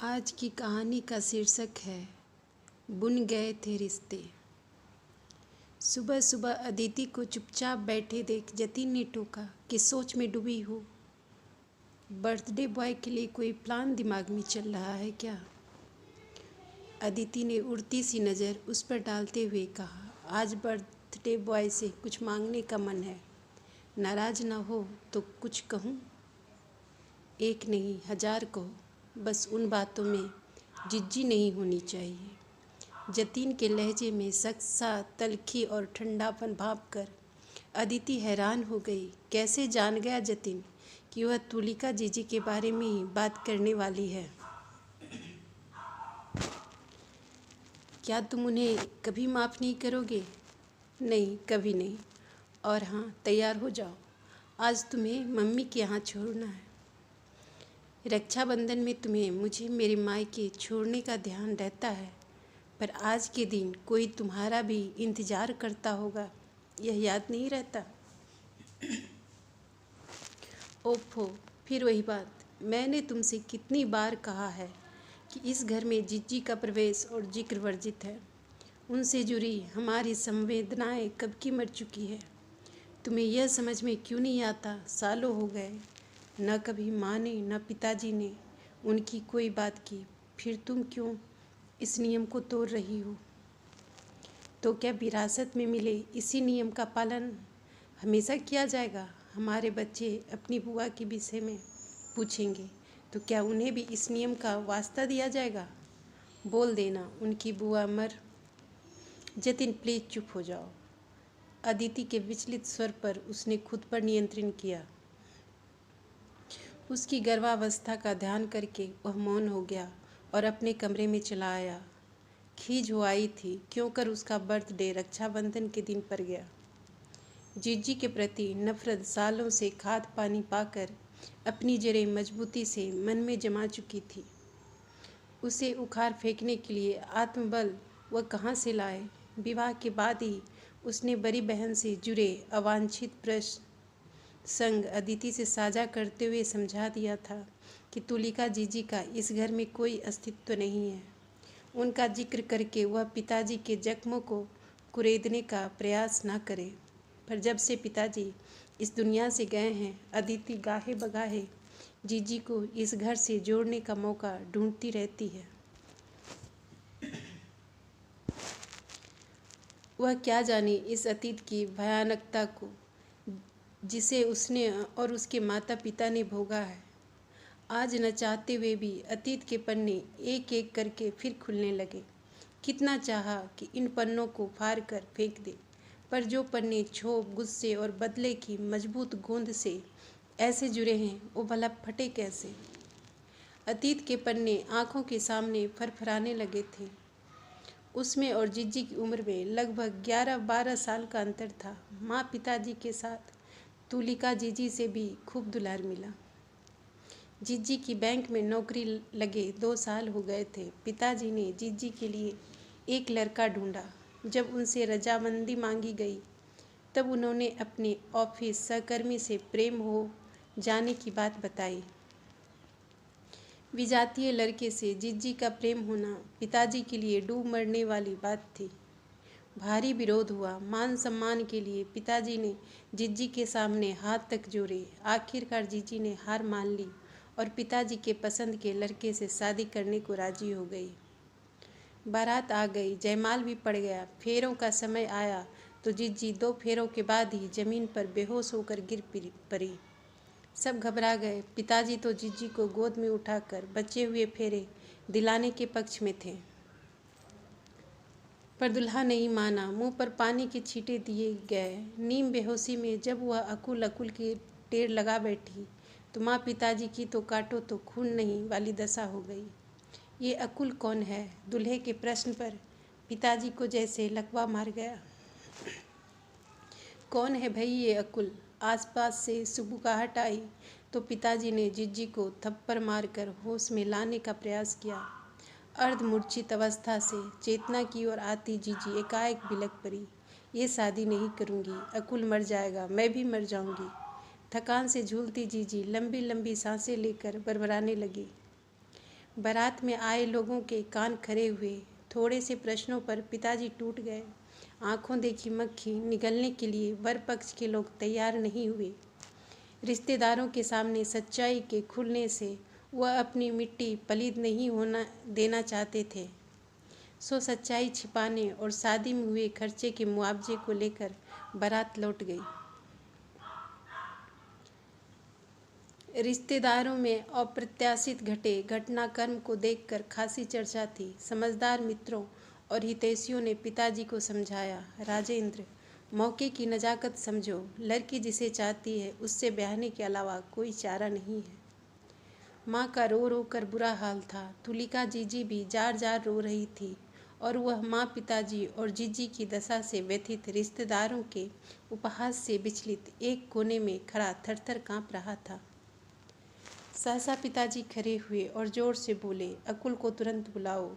आज की कहानी का शीर्षक है बुन गए थे रिश्ते। सुबह सुबह अदिति को चुपचाप बैठे देख जतिन ने टोका कि सोच में डूबी हो। बर्थडे बॉय के लिए कोई प्लान दिमाग में चल रहा है क्या? अदिति ने उड़ती सी नज़र उस पर डालते हुए कहा, आज बर्थडे बॉय से कुछ मांगने का मन है। नाराज ना हो तो कुछ कहूँ? एक नहीं 1000 कहो, बस उन बातों में जिज्जी नहीं होनी चाहिए। जतिन के लहजे में सख्त सा तलखी और ठंडापन भाप कर अदिति हैरान हो गई। कैसे जान गया जतिन कि वह तुलिका जीजी के बारे में ही बात करने वाली है? क्या तुम उन्हें कभी माफ़ नहीं करोगे? नहीं, कभी नहीं। और हाँ, तैयार हो जाओ, आज तुम्हें मम्मी के यहाँ छोड़ना है। रक्षाबंधन में तुम्हें मुझे मेरे मायके छोड़ने का ध्यान रहता है, पर आज के दिन कोई तुम्हारा भी इंतज़ार करता होगा, यह याद नहीं रहता? ओफो, फिर वही बात। मैंने तुमसे कितनी बार कहा है कि इस घर में जिज्जी का प्रवेश और जिक्र वर्जित है। उनसे जुड़ी हमारी संवेदनाएं कब की मर चुकी है। तुम्हें यह समझ में क्यों नहीं आता? सालों हो गए, न कभी माँ ने न पिताजी ने उनकी कोई बात की, फिर तुम क्यों इस नियम को तोड़ रही हो? तो क्या विरासत में मिले इसी नियम का पालन हमेशा किया जाएगा? हमारे बच्चे अपनी बुआ के विषय में पूछेंगे तो क्या उन्हें भी इस नियम का वास्ता दिया जाएगा? बोल देना उनकी बुआ मर। जतिन, प्लीज़ चुप हो जाओ। अदिति के विचलित स्वर पर उसने खुद पर नियंत्रण किया। उसकी गर्भावस्था का ध्यान करके वह मौन हो गया और अपने कमरे में चला आया। खीज हो आई थी क्यों कर उसका बर्थडे रक्षाबंधन के दिन पर गया। जीजी के प्रति नफरत सालों से खाद पानी पाकर अपनी जड़ें मजबूती से मन में जमा चुकी थी। उसे उखाड़ फेंकने के लिए आत्मबल वह कहाँ से लाए? विवाह के बाद ही उसने बड़ी बहन से जुड़े अवांछित प्रश्न संग अदिति से साझा करते हुए समझा दिया था कि तुलिका जीजी का इस घर में कोई अस्तित्व नहीं है। उनका जिक्र करके वह पिताजी के जख्मों को कुरेदने का प्रयास न करे। पर जब से पिताजी इस दुनिया से गए हैं, अदिति गाहे बगाहे जीजी को इस घर से जोड़ने का मौका ढूंढती रहती है। वह क्या जाने इस अतीत की भयानकता को जिसे उसने और उसके माता पिता ने भोगा है। आज न चाहते हुए भी अतीत के पन्ने एक एक करके फिर खुलने लगे। कितना चाहा कि इन पन्नों को फाड़ कर फेंक दे, पर जो पन्ने क्षोभ, गुस्से और बदले की मजबूत गोंद से ऐसे जुड़े हैं, वो भला फटे कैसे? अतीत के पन्ने आंखों के सामने फरफराने लगे थे। उसमें और जिज्जी की उम्र में लगभग 11-12 साल का अंतर था। माँ पिताजी के साथ तुलिका जीजी से भी खूब दुलार मिला। जिज्जी की बैंक में नौकरी लगे 2 साल हो गए थे। पिताजी ने जिज्जी के लिए एक लड़का ढूंढा। जब उनसे रजामंदी मांगी गई तब उन्होंने अपने ऑफिस सहकर्मी से प्रेम हो जाने की बात बताई। विजातीय लड़के से जिज्जी का प्रेम होना पिताजी के लिए डूब मरने वाली बात थी। भारी विरोध हुआ। मान सम्मान के लिए पिताजी ने जिज्जी के सामने हाथ तक जोड़े। आखिरकार जिज्जी ने हार मान ली और पिताजी के पसंद के लड़के से शादी करने को राजी हो गई। बारात आ गई, जयमाल भी पड़ गया। फेरों का समय आया तो जिज्जी 2 फेरों के बाद ही जमीन पर बेहोश होकर गिर पड़ी। सब घबरा गए। पिताजी तो जिज्जी को गोद में उठाकर बचे हुए फेरे दिलाने के पक्ष में थे, पर दुल्हा नहीं माना। मुंह पर पानी के छींटे दिए गए। नीम बेहोशी में जब वह अकुल अकुल के टेर लगा बैठी तो माँ पिताजी की तो काटो तो खून नहीं वाली दशा हो गई। ये अकुल कौन है? दूल्हे के प्रश्न पर पिताजी को जैसे लकवा मार गया। कौन है भई ये अकुल? आसपास से सुबुगाहट आई तो पिताजी ने जिज्जी को थप्पड़ मारकर होश में लाने का प्रयास किया। अर्धमूर्छित अवस्था से चेतना की ओर आती जिज्जी एकाएक बिलक पड़ी। ये शादी नहीं करूँगी, अकुल मर जाएगा, मैं भी मर जाऊँगी। थकान से झूलती जिज्जी लंबी लंबी सांसें लेकर बरबराने लगी। बारात में आए लोगों के कान खड़े हुए। थोड़े से प्रश्नों पर पिताजी टूट गए। आंखों देखी मक्खी निगलने के लिए वर पक्ष के लोग तैयार नहीं हुए। रिश्तेदारों के सामने सच्चाई के खुलने से वह अपनी मिट्टी पलीद नहीं होना देना चाहते थे। सो सच्चाई छिपाने और शादी में हुए खर्चे के मुआवजे को लेकर बारात लौट गई। रिश्तेदारों में अप्रत्याशित घटे घटनाक्रम को देखकर खासी चर्चा थी। समझदार मित्रों और हितैषियों ने पिताजी को समझाया, राजेंद्र, मौके की नज़ाकत समझो। लड़की जिसे चाहती है उससे ब्याहने के अलावा कोई चारा नहीं है। माँ का रो रो कर बुरा हाल था। तुलिका जीजी भी जार जार रो रही थी और वह माँ, पिताजी और जीजी की दशा से व्यथित, रिश्तेदारों के उपहास से विचलित एक कोने में खड़ा थरथर काँप रहा था। सहसा पिताजी खड़े हुए और जोर से बोले, अकुल को तुरंत बुलाओ।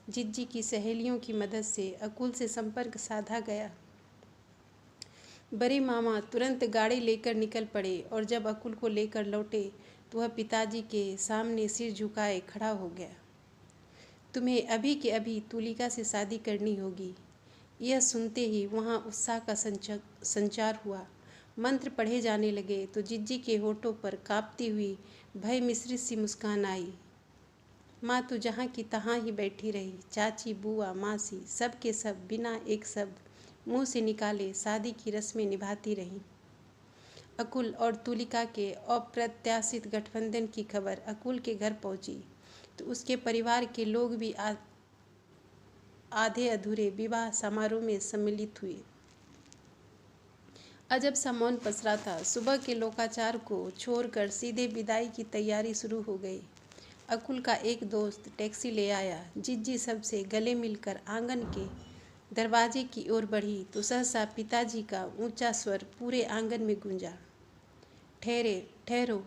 जिज्जी की सहेलियों की मदद से अकुल से संपर्क साधा गया। बड़े मामा तुरंत गाड़ी लेकर निकल पड़े और जब अकुल को लेकर लौटे तो वह पिताजी के सामने सिर झुकाए खड़ा हो गया। तुम्हें अभी के अभी तुलिका से शादी करनी होगी। यह सुनते ही वहाँ उत्साह का संचार हुआ। मंत्र पढ़े जाने लगे तो जिज्जी के होठों पर कांपती हुई भय मिश्रित सी मुस्कान आई। माँ तो जहाँ की तहाँ ही बैठी रही। चाची, बुआ, मासी सब के सब बिना एक शब्द मुंह से निकाले शादी की रस्में निभाती रहीं। अकुल और तुलिका के अप्रत्याशित गठबंधन की खबर अकुल के घर पहुंची तो उसके परिवार के लोग भी आधे अधूरे विवाह समारोह में सम्मिलित हुए। अजब सा मौन पसरा था। सुबह के लोकाचार को छोड़कर सीधे विदाई की तैयारी शुरू हो गई। अकुल का एक दोस्त टैक्सी ले आया। जिज्जी सबसे गले मिलकर आंगन के दरवाजे की ओर बढ़ी तो सहसा पिताजी का ऊंचा स्वर पूरे आंगन में गूंजा, ठहरो।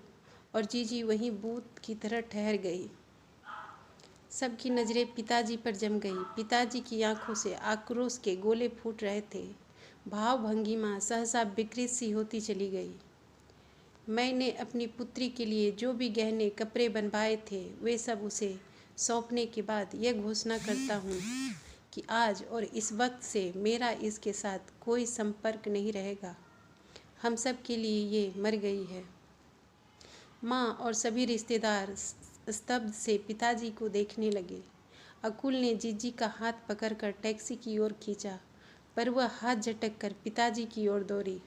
और जीजी वहीं बूथ की तरह ठहर गई। सबकी नज़रें पिताजी पर जम गई। पिताजी की आंखों से आक्रोश के गोले फूट रहे थे। भाव भंगिमा सहसा विकृत सी होती चली गई। मैंने अपनी पुत्री के लिए जो भी गहने कपड़े बनवाए थे वे सब उसे सौंपने के बाद यह घोषणा करता हूँ कि आज और इस वक्त से मेरा इसके साथ कोई संपर्क नहीं रहेगा। हम सब के लिए ये मर गई है। माँ और सभी रिश्तेदार स्तब्ध से पिताजी को देखने लगे। अकुल ने जीजी का हाथ पकड़कर टैक्सी की ओर खींचा पर वह हाथ झटक कर पिताजी की ओर दौड़ी।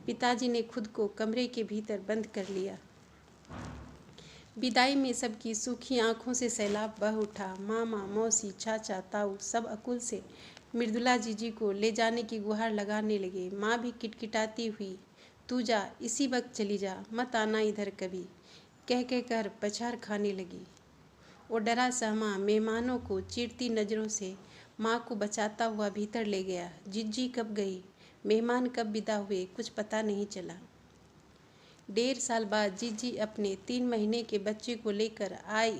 पिताजी ने खुद को कमरे के भीतर बंद कर लिया। विदाई में सबकी सूखी आंखों से सैलाब बह उठा। मामा, मौसी, चाचा, ताऊ सब अकुल से मृदुला जीजी को ले जाने की गुहार लगाने लगे। माँ भी किटकिटाती हुई, तू जा, इसी वक्त चली जा, मत आना इधर कभी, कह कर पछाड़ खाने लगी। वो डरा सहमा मेहमानों को चिढ़ती नज़रों से माँ को बचाता हुआ भीतर ले गया। जिज्जी कब गई, मेहमान कब विदा हुए, कुछ पता नहीं चला। 1.5 साल बाद जिज्जी अपने 3 महीने के बच्चे को लेकर आई।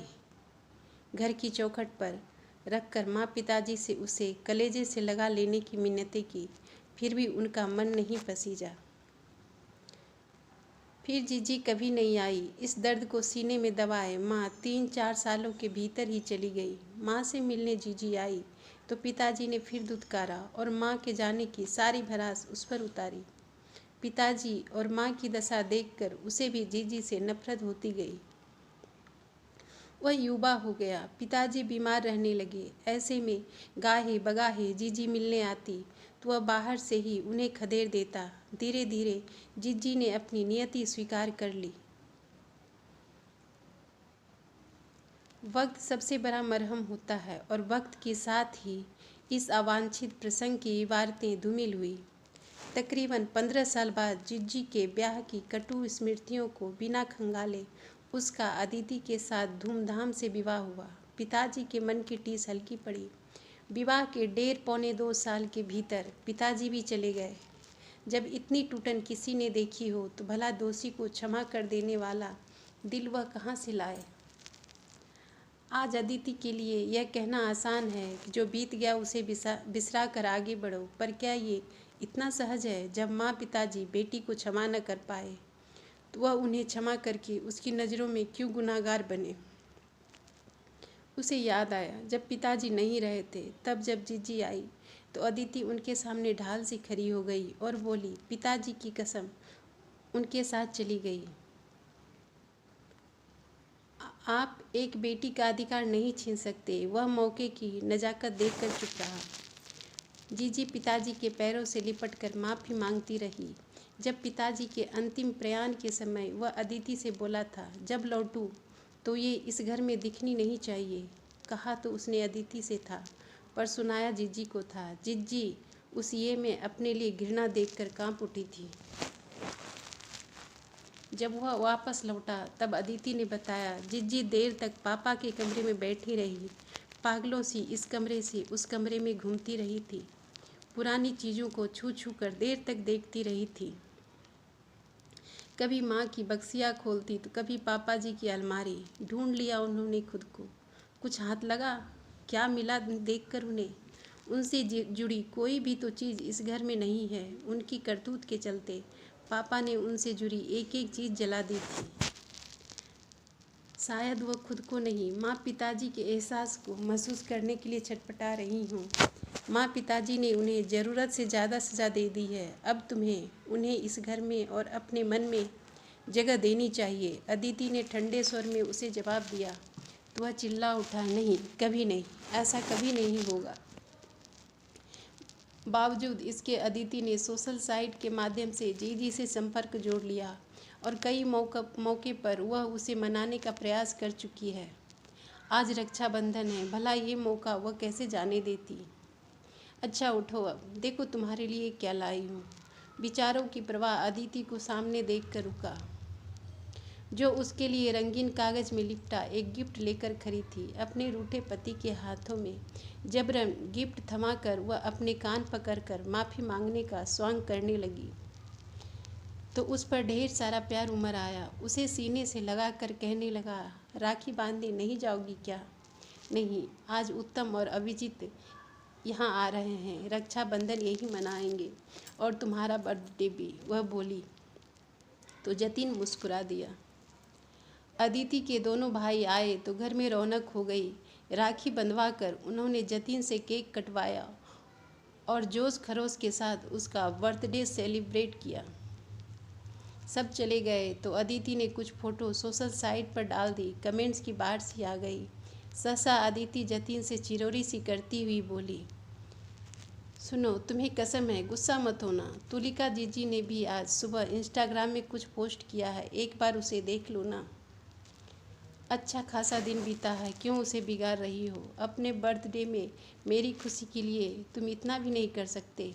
घर की चौखट पर रखकर माँ पिताजी से उसे कलेजे से लगा लेने की मिन्नतें की, फिर भी उनका मन नहीं पसीजा। फिर जीजी कभी नहीं आई। इस दर्द को सीने में दबाए माँ 3-4 सालों के भीतर ही चली गई। माँ से मिलने जीजी आई तो पिताजी ने फिर दुत्कारा और माँ के जाने की सारी भड़ास उस पर उतारी। पिताजी और माँ की दशा देखकर उसे भी जीजी से नफरत होती गई। वह युवा हो गया। पिताजी बीमार रहने लगे। ऐसे में गाहे बगाहे जीजी मिलने आती तो वह बाहर से ही उन्हें खदेड़ देता। धीरे धीरे जीजी ने अपनी नियति स्वीकार कर ली। वक्त सबसे बड़ा मरहम होता है और वक्त के साथ ही इस अवांछित प्रसंग की इबारतें धूमिल हुई। तकरीबन 15 साल बाद जिज्जी के ब्याह की कटु स्मृतियों को बिना खंगाले उसका अदिति के साथ धूमधाम से विवाह हुआ। पिताजी के मन की टीस हल्की पड़ी। विवाह के 1.5-2 साल के भीतर पिताजी भी चले गए। जब इतनी टूटन किसी ने देखी हो तो भला दोषी को क्षमा कर देने वाला दिल वह कहाँ से लाए। आज अदिति के लिए यह कहना आसान है कि जो बीत गया उसे बिसरा कर आगे बढ़ो, पर क्या ये इतना सहज है? जब माँ पिताजी बेटी को क्षमा न कर पाए तो वह उन्हें क्षमा करके उसकी नज़रों में क्यों गुनाहगार बने। उसे याद आया जब पिताजी नहीं रहे थे, तब जब जीजी आई तो अदिति उनके सामने ढाल सी खड़ी हो गई और बोली, पिताजी की कसम, उनके साथ चली गई। आप एक बेटी का अधिकार नहीं छीन सकते। वह मौके की नज़ाकत देखकर चुप रहा। जीजी पिताजी के पैरों से लिपटकर माफ़ी मांगती रही। जब पिताजी के अंतिम प्रयाण के समय वह अदिति से बोला था, जब लौटूं तो ये इस घर में दिखनी नहीं चाहिए। कहा तो उसने अदिति से था, पर सुनाया जीजी को था। जीजी उस ये में अपने लिए घृणा देखकर कांप उठी थी। जब वह वापस लौटा तब अदिति ने बताया, जीजी देर तक पापा के कमरे में बैठी रही, पागलों सी इस कमरे से उस कमरे में घूमती रही थी, पुरानी चीज़ों को छू छू कर देर तक देखती रही थी। कभी माँ की बक्सियाँ खोलती तो कभी पापा जी की अलमारी। ढूंढ लिया उन्होंने खुद को। कुछ हाथ लगा, क्या मिला देखकर उन्हें? उनसे जुड़ी कोई भी तो चीज़ इस घर में नहीं है। उनकी करतूत के चलते पापा ने उनसे जुड़ी एक एक चीज़ जला दी थी। शायद वह खुद को नहीं, माँ पिताजी के एहसास को महसूस करने के लिए छटपटा रही हूँ। माँ पिताजी ने उन्हें ज़रूरत से ज़्यादा सज़ा दे दी है। अब तुम्हें उन्हें इस घर में और अपने मन में जगह देनी चाहिए। अदिति ने ठंडे स्वर में उसे जवाब दिया तो वह चिल्ला उठा, नहीं, कभी नहीं, ऐसा कभी नहीं होगा। बावजूद इसके अदिति ने सोशल साइट के माध्यम से जीजी से संपर्क जोड़ लिया और कई मौके पर वह उसे मनाने का प्रयास कर चुकी है। आज रक्षाबंधन है, भला ये मौका वह कैसे जाने देती। अच्छा उठो, अब देखो तुम्हारे लिए क्या लाई हूँ। विचारों की प्रवाह अदिति को सामने देखकर रुका, जो उसके लिए रंगीन कागज़ में लिपटा एक गिफ्ट लेकर खड़ी थी। अपने रूठे पति के हाथों में जबरन गिफ्ट थमाकर वह अपने कान पकड़कर माफ़ी मांगने का स्वांग करने लगी तो उस पर ढेर सारा प्यार उमड़ आया। उसे सीने से लगा कर कहने लगा, राखी बांधने नहीं जाओगी क्या? नहीं, आज उत्तम और अभिजीत यहाँ आ रहे हैं, रक्षाबंधन यही मनाएंगे और तुम्हारा बर्थडे भी। वह बोली तो जतिन मुस्कुरा दिया। अदिति के दोनों भाई आए तो घर में रौनक हो गई। राखी बंधवाकर उन्होंने जतिन से केक कटवाया और जोश खरोश के साथ उसका बर्थडे सेलिब्रेट किया। सब चले गए तो अदिति ने कुछ फ़ोटो सोशल साइट पर डाल दी। कमेंट्स की बाढ़ सी आ गई। सहसा अदिति जतिन से चिरौरी सी करती हुई बोली, सुनो, तुम्हें कसम है, गुस्सा मत होना। तुलिका जीजी ने भी आज सुबह इंस्टाग्राम में कुछ पोस्ट किया है, एक बार उसे देख लो ना। अच्छा खासा दिन बीता है, क्यों उसे बिगाड़ रही हो? अपने बर्थडे में मेरी खुशी के लिए तुम इतना भी नहीं कर सकते?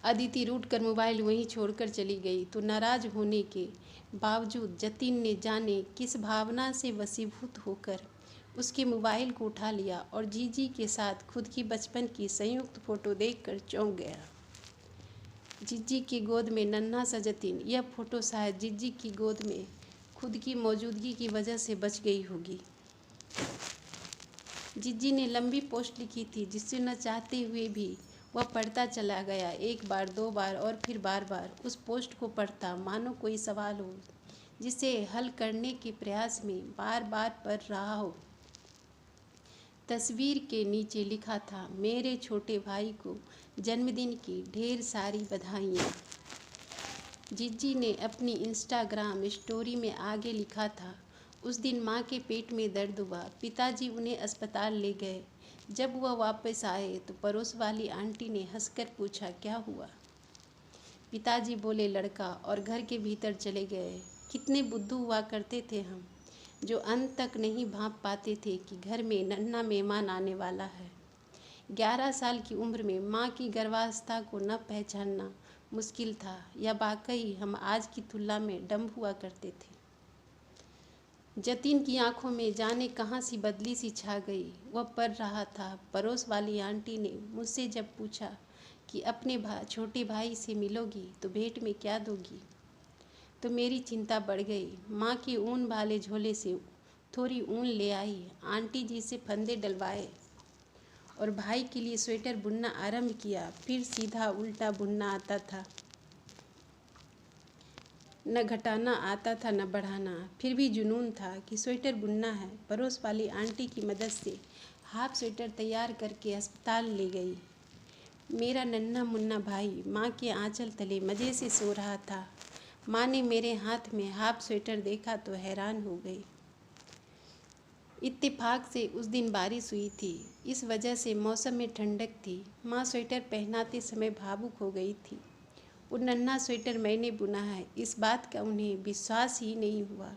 अदिति रूठ कर मोबाइल वहीं छोड़कर चली गई तो नाराज होने के बावजूद जतिन ने जाने किस भावना से वशीभूत होकर उसके मोबाइल को उठा लिया और जीजी के साथ खुद की बचपन की संयुक्त फ़ोटो देखकर चौंक गया। जीजी की गोद में नन्हा सा जतिन। यह फ़ोटो शायद जीजी की गोद में खुद की मौजूदगी की वजह से बच गई होगी। जीजी ने लंबी पोस्ट लिखी थी जिससे न चाहते हुए भी वह पढ़ता चला गया। एक बार, दो बार और फिर बार बार उस पोस्ट को पढ़ता, मानो कोई सवाल हो जिसे हल करने के प्रयास में बार बार पढ़ रहा हो। तस्वीर के नीचे लिखा था, मेरे छोटे भाई को जन्मदिन की ढेर सारी बधाइयाँ। जीजी ने अपनी इंस्टाग्राम स्टोरी में आगे लिखा था, उस दिन माँ के पेट में दर्द हुआ, पिताजी उन्हें अस्पताल ले गए। जब वह वापस आए तो पड़ोस वाली आंटी ने हंसकर पूछा, क्या हुआ? पिताजी बोले, लड़का, और घर के भीतर चले गए। कितने बुद्धू हुआ करते थे हम, जो अंत तक नहीं भांप पाते थे कि घर में नन्हा मेहमान आने वाला है। 11 साल की उम्र में माँ की गर्भावस्था को न पहचानना मुश्किल था, या वाकई हम आज की तुलना में डम्ब हुआ करते थे। जतिन की आंखों में जाने कहाँ सी बदली सी छा गई। वह पढ़ रहा था, पड़ोस वाली आंटी ने मुझसे जब पूछा कि अपने छोटे भाई से मिलोगी तो भेंट में क्या दोगी, तो मेरी चिंता बढ़ गई। माँ के ऊन वाले झोले से थोड़ी ऊन ले आई, आंटी जी से फंदे डलवाए और भाई के लिए स्वेटर बुनना आरंभ किया। फिर सीधा उल्टा बुनना आता था। न घटाना आता था न बढ़ाना, फिर भी जुनून था कि स्वेटर बुनना है। पड़ोस वाली आंटी की मदद से हाफ स्वेटर तैयार करके अस्पताल ले गई। मेरा नन्हा मुन्ना भाई माँ के आंचल तले मज़े से सो रहा था। माँ ने मेरे हाथ में हाफ स्वेटर देखा तो हैरान हो गई। इत्तेफाक से उस दिन बारिश हुई थी, इस वजह से मौसम में ठंडक थी। माँ स्वेटर पहनाते समय भावुक हो गई थी। वो नन्हा स्वेटर मैंने बुना है, इस बात का उन्हें विश्वास ही नहीं हुआ।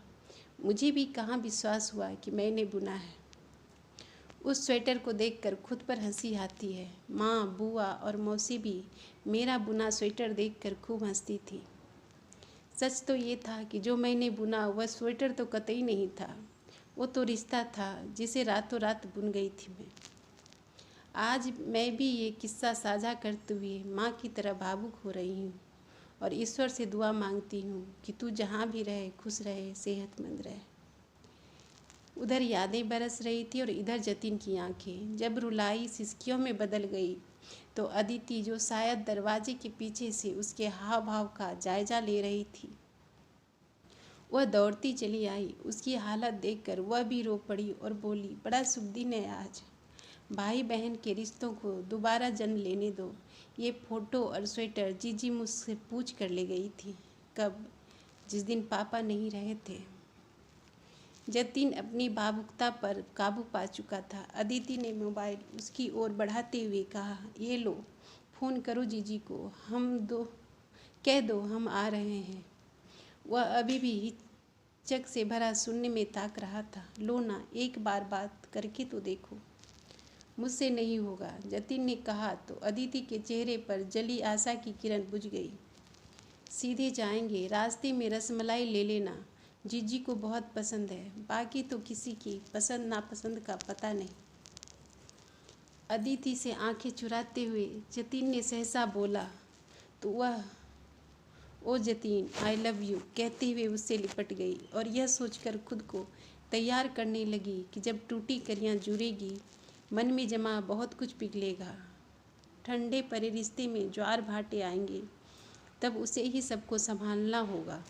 मुझे भी कहाँ विश्वास हुआ कि मैंने बुना है। उस स्वेटर को देखकर खुद पर हंसी आती है। माँ, बुआ और मौसी भी मेरा बुना स्वेटर देखकर खूब हंसती थी। सच तो ये था कि जो मैंने बुना वह स्वेटर तो कतई नहीं था, वो तो रिश्ता था जिसे रातों रात बुन गई थी मैं। आज मैं भी ये किस्सा साझा करते हुए माँ की तरह भावुक हो रही हूँ और ईश्वर से दुआ मांगती हूँ कि तू जहाँ भी रहे खुश रहे, सेहतमंद रहे। उधर यादें बरस रही थी और इधर जतिन की आंखें जब रुलाई सिसकियों में बदल गई तो अदिति, जो शायद दरवाजे के पीछे से उसके हाव भाव का जायजा ले रही थी, वह दौड़ती चली आई। उसकी हालत देखकर वह भी रो पड़ी और बोली, बड़ा शुभ दिन है आज। भाई बहन के रिश्तों को दोबारा जन्म लेने दो। ये फोटो और स्वेटर जीजी मुझसे पूछ कर ले गई थी। कब? जिस दिन पापा नहीं रहे थे। जतिन अपनी भावुकता पर काबू पा चुका था। अदिति ने मोबाइल उसकी ओर बढ़ाते हुए कहा, ये लो, फ़ोन करो जीजी को, कह दो हम आ रहे हैं। वह अभी भी हिचक से भरा शून्य में ताक रहा था। लो ना, एक बार बात करके तो देखो। मुझसे नहीं होगा, जतिन ने कहा तो अदिति के चेहरे पर जली आशा की किरण बुझ गई। सीधे जाएंगे, रास्ते में रसमलाई ले लेना, जीजी को बहुत पसंद है। बाकी तो किसी की पसंद नापसंद का पता नहीं। अदिति से आंखें चुराते हुए जतिन ने सहसा बोला तो वह ओ जतीन, आई लव यू कहते हुए उससे लिपट गई और यह सोचकर खुद को तैयार करने लगी कि जब टूटी कलियां जुड़ेगी, मन में जमा बहुत कुछ पिघलेगा। ठंडे परे रिश्ते में ज्वार भाटे आएंगे, तब उसे ही सबको संभालना होगा।